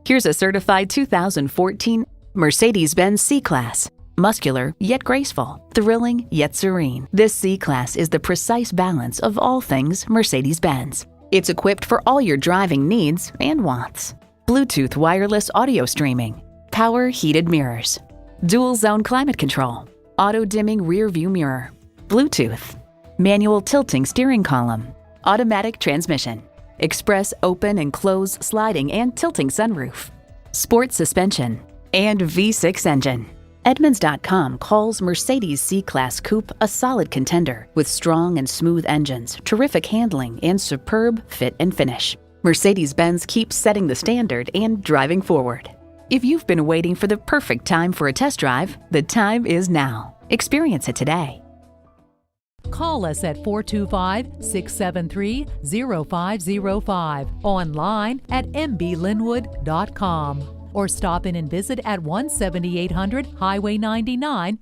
Here's a certified 2014 Mercedes-Benz C-Class. Muscular yet graceful, thrilling yet serene. This C-Class is the precise balance of all things Mercedes-Benz. It's equipped for all your driving needs and wants. Bluetooth wireless audio streaming, power heated mirrors, dual zone climate control, auto dimming rear view mirror, Bluetooth, manual tilting steering column, automatic transmission, express open and close sliding and tilting sunroof, sport suspension, and V6 engine. Edmunds.com calls Mercedes C-Class Coupe a solid contender with strong and smooth engines, terrific handling, and superb fit and finish. Mercedes-Benz keeps setting the standard and driving forward. If you've been waiting for the perfect time for a test drive, the time is now. Experience it today. Call us at 425-673-0505, online at mblynnwood.com, or stop in and visit at 17800 Highway 99,